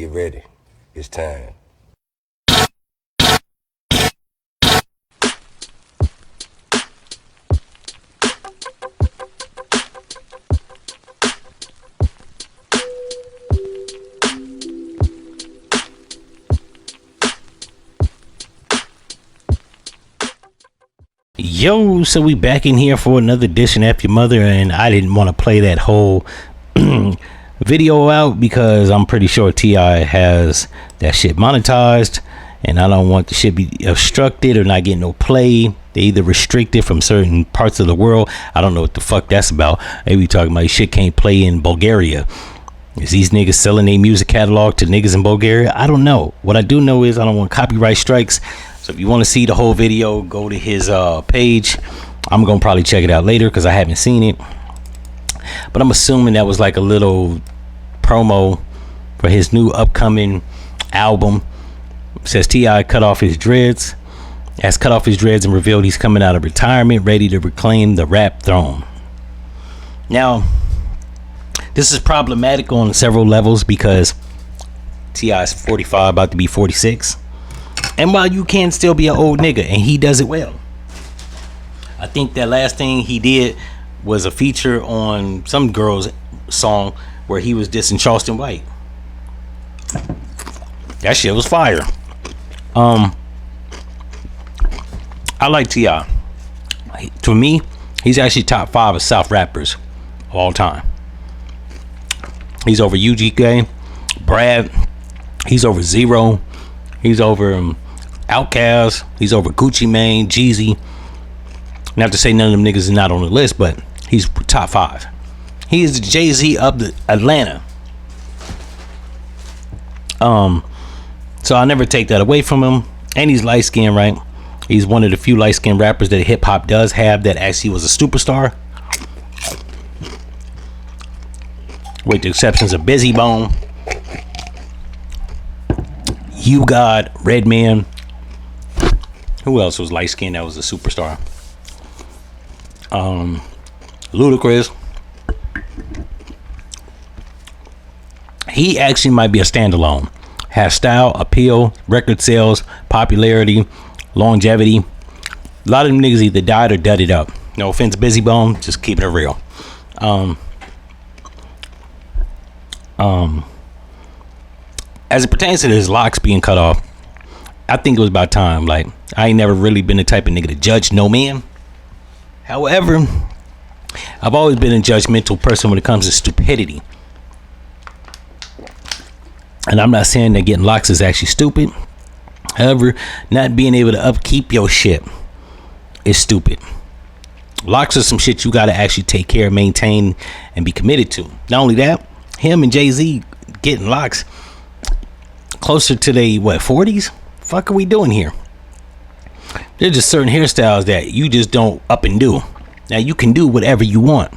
get ready. It's time. Yo, so we back in here for another edition of F-ya-Motha, and I didn't want to play that whole video out because I'm pretty sure T.I. has that shit monetized, and I don't want the shit be obstructed or not getting no play. They either restricted from certain parts of the world. I don't know what the fuck that's about. Maybe talking about shit can't play in Bulgaria. Is these niggas selling their music catalog to niggas in Bulgaria? I don't know. What I do know is I don't want copyright strikes. So if you want to see the whole video, go to his page. I'm going to probably check it out later because I haven't seen it. But I'm assuming that was like a little promo for his new upcoming album. It says T.I. cut off his dreads. Has cut off his dreads and revealed he's coming out of retirement, ready to reclaim the rap throne. Now, this is problematic on several levels because T.I. is 45, about to be 46. And while you can still be an old nigga, and he does it well. I think that last thing he did was a feature on some girl's song where he was dissing Charleston White. That shit was fire. I like T.I. To me, he's actually top 5 of South rappers of all time. He's over UGK, Brad. He's over Zero. He's over Outkast. He's over Gucci Mane, Jeezy. Not to say none of them niggas is not on the list, but he's top 5. He is the Jay-Z of the Atlanta. So I never take that away from him. And he's light skinned, right? He's one of the few light skinned rappers that hip hop does have that actually was a superstar. With the exceptions of Busy Bone, You God, Redman. Who else was light skinned that was a superstar? Ludacris. He actually might be a standalone. Has style, appeal, record sales, popularity, longevity. A lot of them niggas either died or dudded up. No offense, Busy Bone, just keeping it real. As it pertains to his locks being cut off, I think it was about time. Like, I ain't never really been the type of nigga to judge no man. However, I've always been a judgmental person when it comes to stupidity. And I'm not saying that getting locks is actually stupid. However, not being able to upkeep your shit is stupid. Locks are some shit you gotta actually take care of, maintain, and be committed to. Not only that, him and Jay-Z getting locks closer to the 40s. Fuck are we doing here? There's just certain hairstyles that you just don't up and do. Now you can do whatever you want,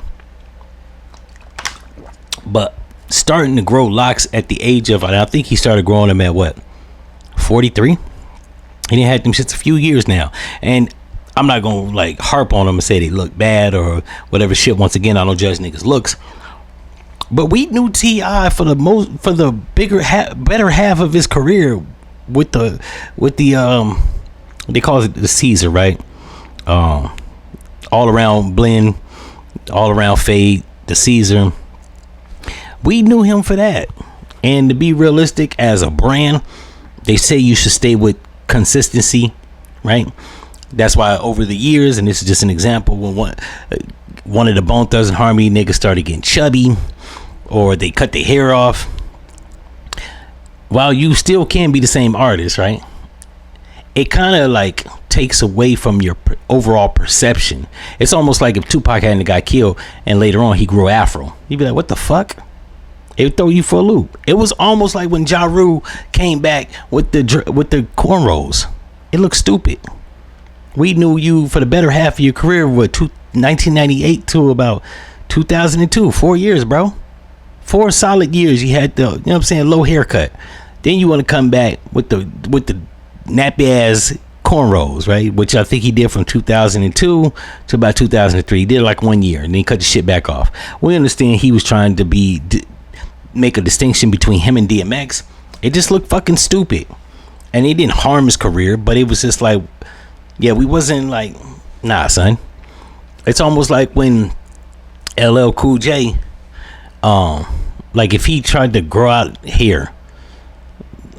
but starting to grow locks at the age of, I think he started growing them at 43. He didn't have them shits a few years now, and I'm not gonna like harp on them and say they look bad or whatever shit. Once again, I don't judge niggas' looks. But we knew T.I. for the better half of his career with the they call it the Caesar, right? All around blend, all around fade, the Caesar. We knew him for that. And to be realistic, as a brand, they say you should stay with consistency, right? That's why over the years, and this is just an example, when one of the Bone Thugs and Harmony niggas started getting chubby, or they cut their hair off, while you still can be the same artist, right? It kind of like takes away from your overall perception. It's almost like if Tupac hadn't got killed and later on he grew afro, you'd be like, what the fuck? It would throw you for a loop. It was almost like when Ja Rule came back with the cornrows. It looked stupid. We knew you for the better half of your career, 1998 to about 2002. 4 years, bro. 4 solid years. You had the, you know what I'm saying, low haircut. Then you want to come back with the nappy ass cornrows, right? Which I think he did from 2002 to about 2003. He did like 1 year, and then he cut the shit back off. We understand he was trying to make a distinction between him and DMX. It just looked fucking stupid. And it didn't harm his career, but it was just like, yeah, we wasn't like, nah, son. It's almost like when LL Cool J, like if he tried to grow out hair.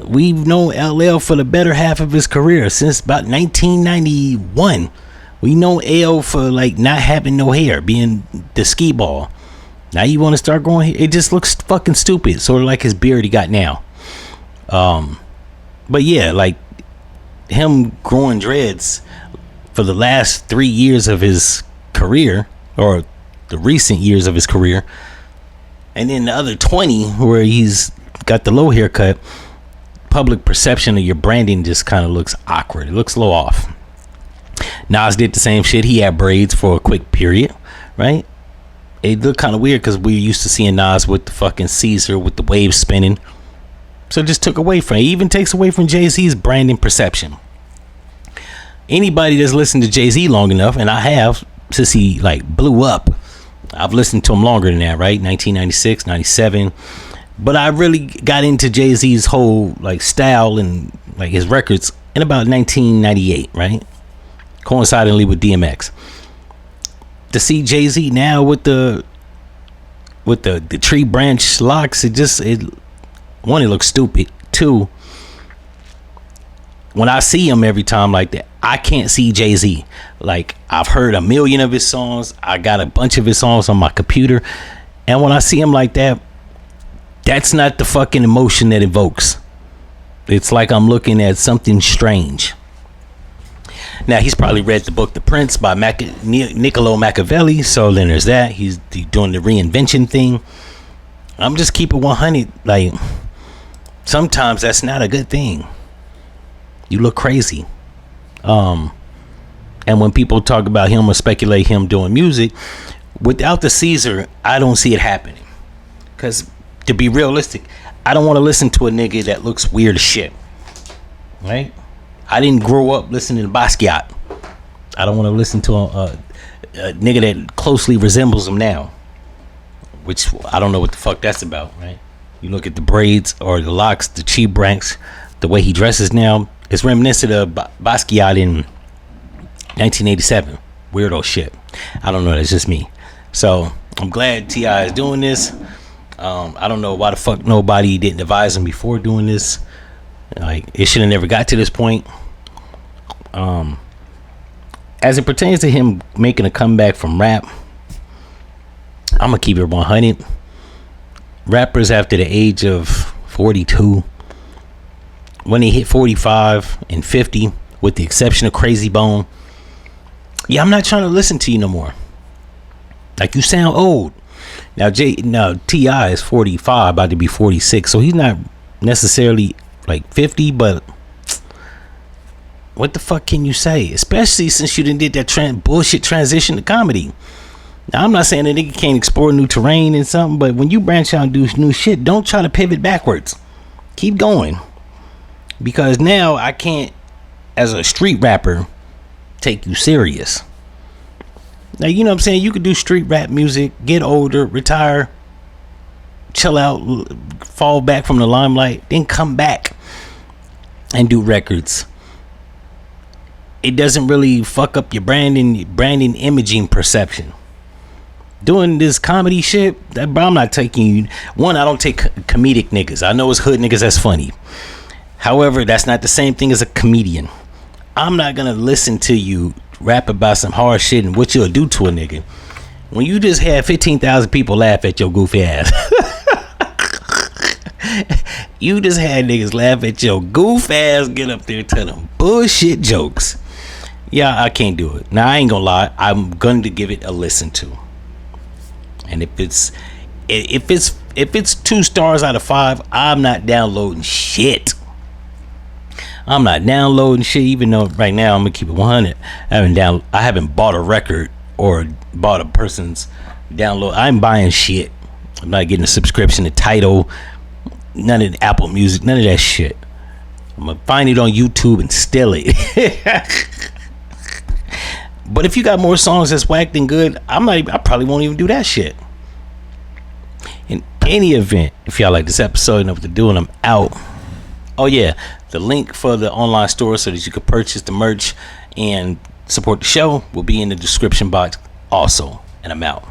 We've known LL for the better half of his career since about 1991. We know L for like not having no hair, being the skee ball. Now you want to start growing hair? It just looks fucking stupid, sort of like his beard he got now. But yeah, like him growing dreads for the last 3 years of his career, or the recent years of his career, and then the other 20 where he's got the low haircut. Public perception of your branding just kind of looks awkward. It looks a little off. Nas did the same shit. He had braids for a quick period, right? It looked kind of weird because we used to seeing Nas with the fucking Caesar with the waves spinning. So it just took away from it. It even takes away from Jay-Z's branding perception. Anybody that's listened to Jay-Z long enough, and I have since he like blew up, I've listened to him longer than that, right? 1996, 97. But I really got into Jay-Z's whole like style and like his records in about 1998, right? Coincidentally with DMX. To see Jay-Z now with the tree branch locks, it one, it looks stupid. Two, when I see him every time like that, I can't see Jay-Z. Like I've heard a million of his songs. I got a bunch of his songs on my computer, and when I see him like that, that's not the fucking emotion that evokes. It's like I'm looking at something strange. Now, he's probably read the book The Prince by Niccolo Machiavelli, so then there's that. He's doing the reinvention thing. I'm just keeping 100. Like, sometimes that's not a good thing. You look crazy. And when people talk about him or speculate him doing music, without the Caesar, I don't see it happening. Because to be realistic, I don't want to listen to a nigga that looks weird as shit. Right? I didn't grow up listening to Basquiat. I don't want to listen to a nigga that closely resembles him now. Which I don't know what the fuck that's about, right? You look at the braids or the locks, the cheap branks, the way he dresses now, it's reminiscent of Basquiat in 1987. Weirdo shit. I don't know, that's just me. So I'm glad T.I. is doing this. I don't know why the fuck nobody didn't advise him before doing this. Like, it should have never got to this point. As it pertains to him making a comeback from rap, I'm gonna keep it 100. Rappers after the age of 42, when they hit 45 and 50, with the exception of Crazy Bone, yeah, I'm not trying to listen to you no more. Like, you sound old. Now T.I. is 45, about to be 46, so he's not necessarily like 50, but what the fuck can you say? Especially since you did that bullshit transition to comedy. Now, I'm not saying that nigga can't explore new terrain and something, but when you branch out and do new shit, don't try to pivot backwards. Keep going. Because now I can't, as a street rapper, take you serious. Now, you know what I'm saying? You could do street rap music, get older, retire, chill out, fall back from the limelight, then come back and do records. It doesn't really fuck up your branding imaging perception. Doing this comedy shit, I'm not taking you. One, I don't take comedic niggas. I know it's hood niggas that's funny. However, that's not the same thing as a comedian. I'm not gonna listen to you rap about some hard shit and what you'll do to a nigga when you just had 15,000 people laugh at your goofy ass. You just had niggas laugh at your goof ass, get up there, tell them bullshit jokes. Yeah, I can't do it. Now, I ain't gonna lie, I'm going to give it a listen to. And if it's 2 stars out of 5, I'm not downloading shit. I'm not downloading shit, even though right now I'm gonna keep it 100. I haven't bought a record or bought a person's download. I'm buying shit. I'm not getting a subscription to Tidal, none of the Apple Music, none of that shit. I'm gonna find it on YouTube and steal it. But if you got more songs that's whacked and good, I probably won't even do that shit. In any event, if y'all like this episode and know what to do, and I'm out. Oh yeah, the link for the online store so that you can purchase the merch and support the show will be in the description box also. And I'm out.